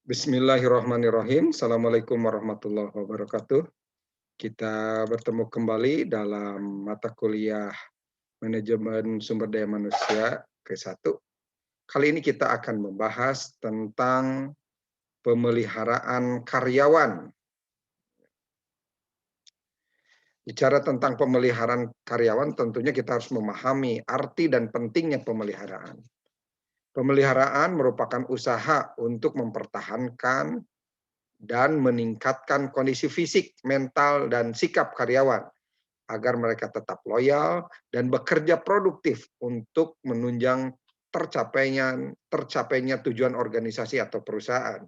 Bismillahirrahmanirrahim. Assalamualaikum warahmatullahi wabarakatuh. Kita bertemu kembali dalam mata kuliah Manajemen Sumber Daya Manusia ke-1. Kali ini kita akan membahas tentang pemeliharaan karyawan. Bicara tentang pemeliharaan karyawan, tentunya kita harus memahami arti dan pentingnya pemeliharaan. Pemeliharaan merupakan usaha untuk mempertahankan dan meningkatkan kondisi fisik, mental, dan sikap karyawan agar mereka tetap loyal dan bekerja produktif untuk menunjang tercapainya tujuan organisasi atau perusahaan.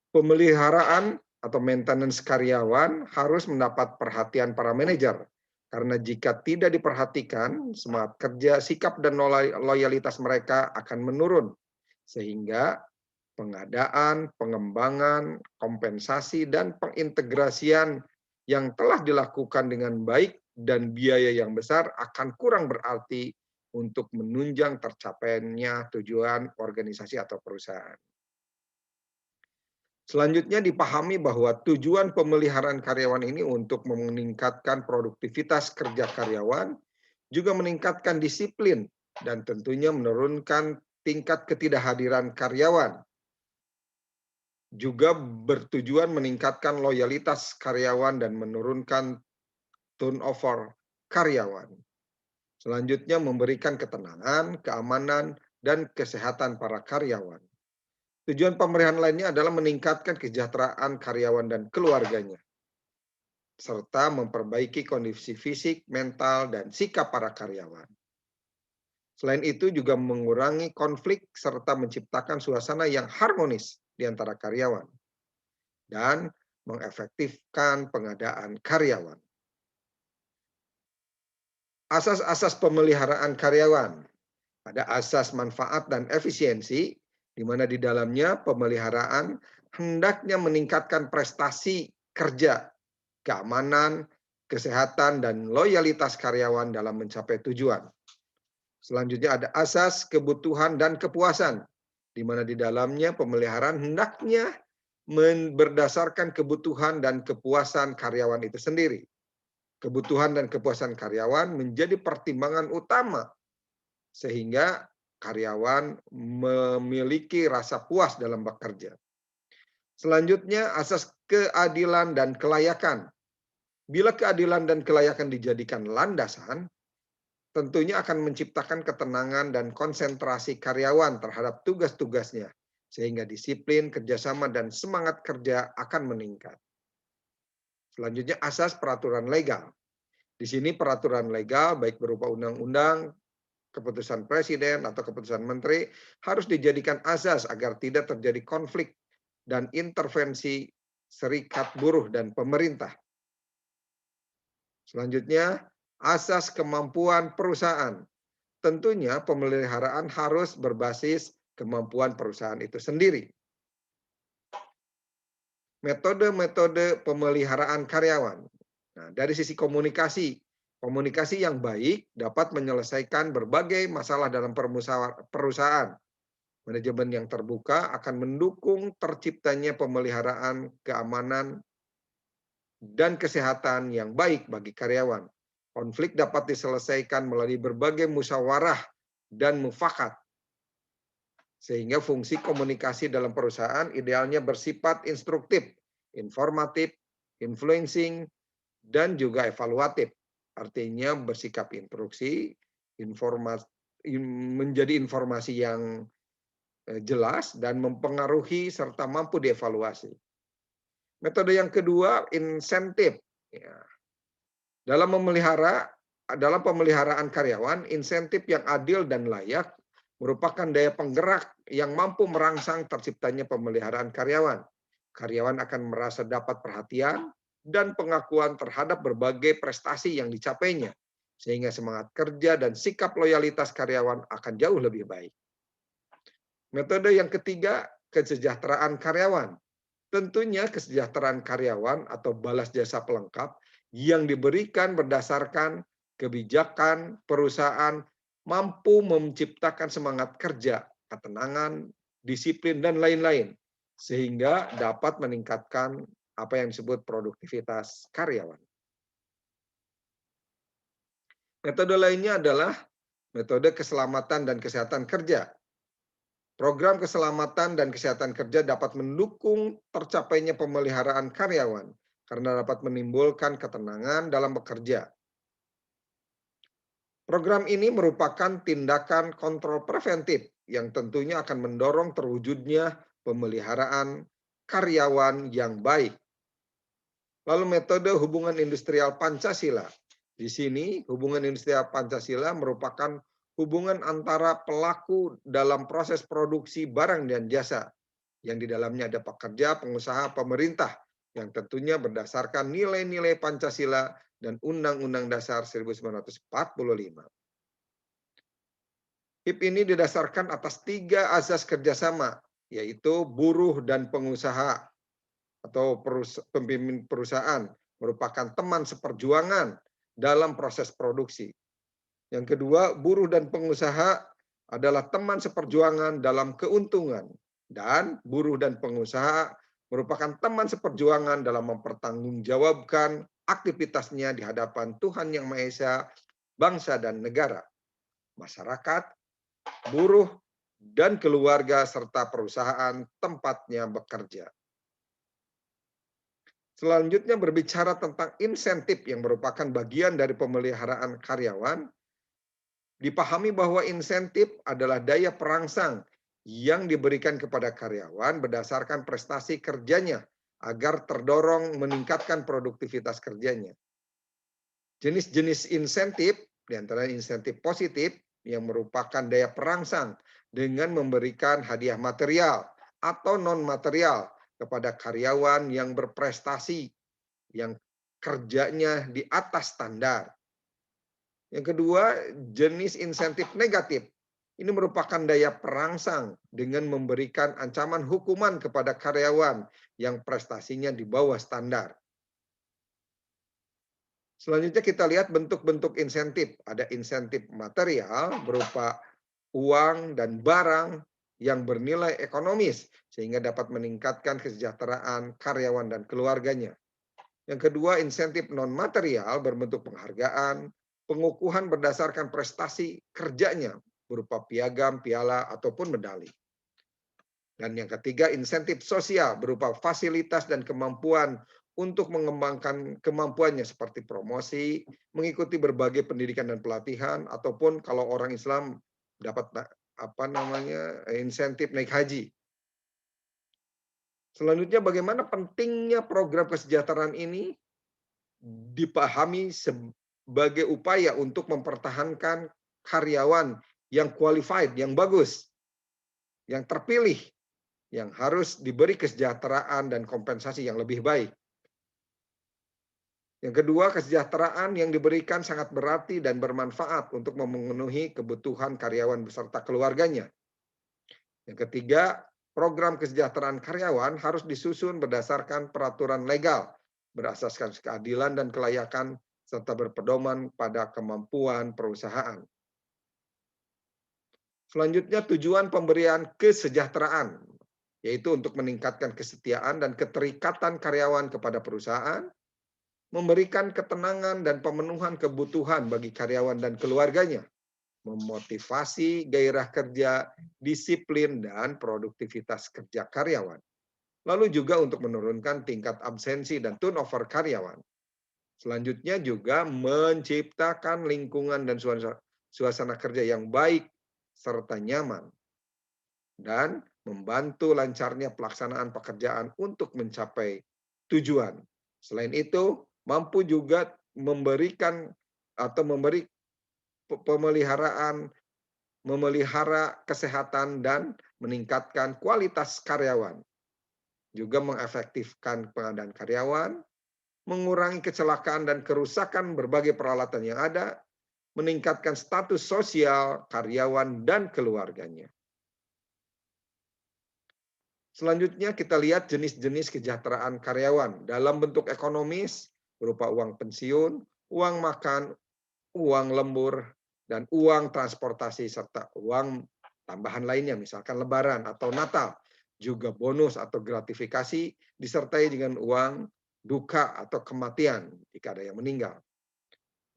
Pemeliharaan atau maintenance karyawan harus mendapat perhatian para manajer, karena jika tidak diperhatikan, semangat kerja, sikap, dan loyalitas mereka akan menurun, sehingga pengadaan, pengembangan, kompensasi, dan pengintegrasian yang telah dilakukan dengan baik dan biaya yang besar akan kurang berarti untuk menunjang tercapainya tujuan organisasi atau perusahaan. Selanjutnya dipahami bahwa tujuan pemeliharaan karyawan ini untuk meningkatkan produktivitas kerja karyawan, juga meningkatkan disiplin, dan tentunya menurunkan tingkat ketidakhadiran karyawan. Juga bertujuan meningkatkan loyalitas karyawan dan menurunkan turnover karyawan. Selanjutnya memberikan ketenangan, keamanan, dan kesehatan para karyawan. Tujuan pemeliharaan lainnya adalah meningkatkan kesejahteraan karyawan dan keluarganya, serta memperbaiki kondisi fisik, mental, dan sikap para karyawan. Selain itu juga mengurangi konflik serta menciptakan suasana yang harmonis di antara karyawan dan mengefektifkan pengadaan karyawan. Asas-asas pemeliharaan karyawan. Ada asas manfaat dan efisiensi, di mana di dalamnya pemeliharaan hendaknya meningkatkan prestasi kerja, keamanan, kesehatan, dan loyalitas karyawan dalam mencapai tujuan. Selanjutnya ada asas kebutuhan dan kepuasan, di mana di dalamnya pemeliharaan hendaknya berdasarkan kebutuhan dan kepuasan karyawan itu sendiri. Kebutuhan dan kepuasan karyawan menjadi pertimbangan utama sehingga karyawan memiliki rasa puas dalam bekerja. Selanjutnya, asas keadilan dan kelayakan. Bila keadilan dan kelayakan dijadikan landasan, tentunya akan menciptakan ketenangan dan konsentrasi karyawan terhadap tugas-tugasnya, sehingga disiplin, kerjasama, dan semangat kerja akan meningkat. Selanjutnya, asas peraturan legal. Di sini peraturan legal, baik berupa undang-undang, keputusan presiden atau keputusan menteri, harus dijadikan asas agar tidak terjadi konflik dan intervensi serikat buruh dan pemerintah. Selanjutnya, asas kemampuan perusahaan. Tentunya pemeliharaan harus berbasis kemampuan perusahaan itu sendiri. Metode-metode pemeliharaan karyawan. Nah, dari sisi komunikasi, komunikasi yang baik dapat menyelesaikan berbagai masalah dalam perusahaan. Manajemen yang terbuka akan mendukung terciptanya pemeliharaan keamanan dan kesehatan yang baik bagi karyawan. Konflik dapat diselesaikan melalui berbagai musyawarah dan mufakat. Sehingga fungsi komunikasi dalam perusahaan idealnya bersifat instruktif, informatif, influencing, dan juga evaluatif. Artinya bersikap instruksi, menjadi informasi yang jelas dan mempengaruhi serta mampu dievaluasi. Metode yang kedua, insentif. Ya. Dalam pemeliharaan karyawan, insentif yang adil dan layak merupakan daya penggerak yang mampu merangsang terciptanya pemeliharaan karyawan. Karyawan akan merasa dapat perhatian dan pengakuan terhadap berbagai prestasi yang dicapainya, sehingga semangat kerja dan sikap loyalitas karyawan akan jauh lebih baik. Metode yang ketiga, kesejahteraan karyawan. Tentunya kesejahteraan karyawan atau balas jasa pelengkap yang diberikan berdasarkan kebijakan perusahaan mampu menciptakan semangat kerja, ketenangan, disiplin, dan lain-lain, sehingga dapat meningkatkan apa yang disebut produktivitas karyawan. Metode lainnya adalah metode keselamatan dan kesehatan kerja. Program keselamatan dan kesehatan kerja dapat mendukung tercapainya pemeliharaan karyawan karena dapat menimbulkan ketenangan dalam bekerja. Program ini merupakan tindakan kontrol preventif yang tentunya akan mendorong terwujudnya pemeliharaan karyawan yang baik. Lalu metode hubungan industrial Pancasila. Di sini hubungan industrial Pancasila merupakan hubungan antara pelaku dalam proses produksi barang dan jasa, yang di dalamnya ada pekerja, pengusaha, pemerintah, yang tentunya berdasarkan nilai-nilai Pancasila dan Undang-Undang Dasar 1945. HIP ini didasarkan atas 3 asas kerjasama, yaitu buruh dan pengusaha atau pemimpin perusahaan merupakan teman seperjuangan dalam proses produksi. Yang kedua, buruh dan pengusaha adalah teman seperjuangan dalam keuntungan, dan buruh dan pengusaha merupakan teman seperjuangan dalam mempertanggungjawabkan aktivitasnya di hadapan Tuhan Yang Maha Esa, bangsa dan negara, masyarakat, buruh, dan keluarga serta perusahaan tempatnya bekerja. Selanjutnya berbicara tentang insentif yang merupakan bagian dari pemeliharaan karyawan. Dipahami bahwa insentif adalah daya perangsang yang diberikan kepada karyawan berdasarkan prestasi kerjanya agar terdorong meningkatkan produktivitas kerjanya. Jenis-jenis insentif, diantara insentif positif yang merupakan daya perangsang dengan memberikan hadiah material atau non-material kepada karyawan yang berprestasi, yang kerjanya di atas standar. Yang kedua, jenis insentif negatif. Ini merupakan daya perangsang dengan memberikan ancaman hukuman kepada karyawan yang prestasinya di bawah standar. Selanjutnya kita lihat bentuk-bentuk insentif. Ada insentif material berupa uang dan barang yang bernilai ekonomis sehingga dapat meningkatkan kesejahteraan karyawan dan keluarganya. Yang kedua, insentif non-material berbentuk penghargaan, pengukuhan berdasarkan prestasi kerjanya berupa piagam, piala, ataupun medali. Dan yang ketiga, insentif sosial berupa fasilitas dan kemampuan untuk mengembangkan kemampuannya seperti promosi, mengikuti berbagai pendidikan dan pelatihan, ataupun kalau orang Islam dapat insentif naik haji. Selanjutnya, bagaimana pentingnya program kesejahteraan ini dipahami sebagai upaya untuk mempertahankan karyawan yang qualified, yang bagus, yang terpilih, yang harus diberi kesejahteraan dan kompensasi yang lebih baik. Yang kedua, kesejahteraan yang diberikan sangat berarti dan bermanfaat untuk memenuhi kebutuhan karyawan beserta keluarganya. Yang ketiga, program kesejahteraan karyawan harus disusun berdasarkan peraturan legal, berasaskan keadilan dan kelayakan, serta berpedoman pada kemampuan perusahaan. Selanjutnya, tujuan pemberian kesejahteraan, yaitu untuk meningkatkan kesetiaan dan keterikatan karyawan kepada perusahaan, memberikan ketenangan dan pemenuhan kebutuhan bagi karyawan dan keluarganya, memotivasi gairah kerja, disiplin, dan produktivitas kerja karyawan. Lalu juga untuk menurunkan tingkat absensi dan turnover karyawan. Selanjutnya juga menciptakan lingkungan dan suasana kerja yang baik serta nyaman. Dan membantu lancarnya pelaksanaan pekerjaan untuk mencapai tujuan. Selain itu, mampu juga memberikan atau memberi memelihara kesehatan dan meningkatkan kualitas karyawan. Juga mengefektifkan pengadaan karyawan, mengurangi kecelakaan dan kerusakan berbagai peralatan yang ada, meningkatkan status sosial karyawan dan keluarganya. Selanjutnya kita lihat jenis-jenis kesejahteraan karyawan dalam bentuk ekonomis berupa uang pensiun, uang makan, uang lembur, dan uang transportasi serta uang tambahan lainnya, misalkan Lebaran atau Natal. Juga bonus atau gratifikasi disertai dengan uang duka atau kematian jika ada yang meninggal.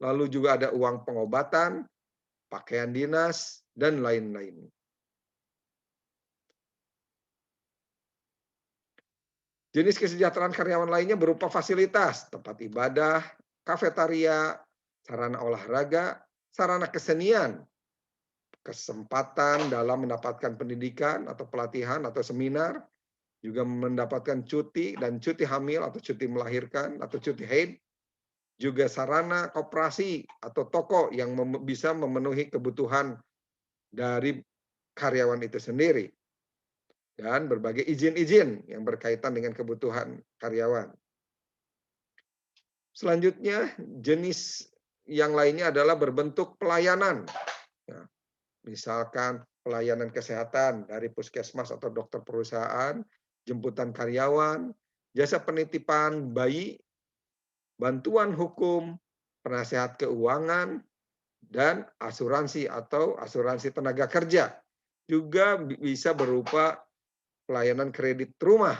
Lalu juga ada uang pengobatan, pakaian dinas, dan lain-lain. Jenis kesejahteraan karyawan lainnya berupa fasilitas, tempat ibadah, kafetaria, sarana olahraga, sarana kesenian, kesempatan dalam mendapatkan pendidikan atau pelatihan atau seminar, juga mendapatkan cuti dan cuti hamil atau cuti melahirkan atau cuti haid, juga sarana koperasi atau toko yang bisa memenuhi kebutuhan dari karyawan itu sendiri, dan berbagai izin-izin yang berkaitan dengan kebutuhan karyawan. Selanjutnya, jenis yang lainnya adalah berbentuk pelayanan. Nah, misalkan pelayanan kesehatan dari puskesmas atau dokter perusahaan, jemputan karyawan, jasa penitipan bayi, bantuan hukum, penasehat keuangan, dan asuransi atau asuransi tenaga kerja. Juga bisa berupa pelayanan kredit rumah,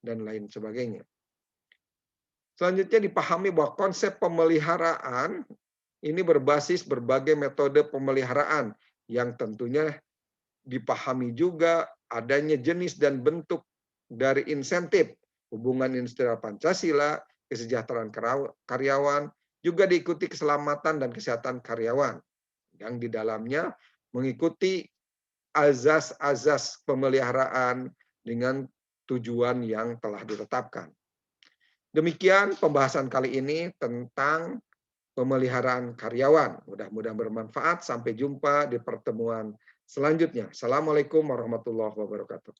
dan lain sebagainya. Selanjutnya dipahami bahwa konsep pemeliharaan ini berbasis berbagai metode pemeliharaan yang tentunya dipahami juga adanya jenis dan bentuk dari insentif, hubungan industrial Pancasila, kesejahteraan karyawan, juga diikuti keselamatan dan kesehatan karyawan, yang di dalamnya mengikuti azas-azas pemeliharaan dengan tujuan yang telah ditetapkan. Demikian pembahasan kali ini tentang pemeliharaan karyawan. Mudah-mudahan bermanfaat. Sampai jumpa di pertemuan selanjutnya. Assalamualaikum warahmatullahi wabarakatuh.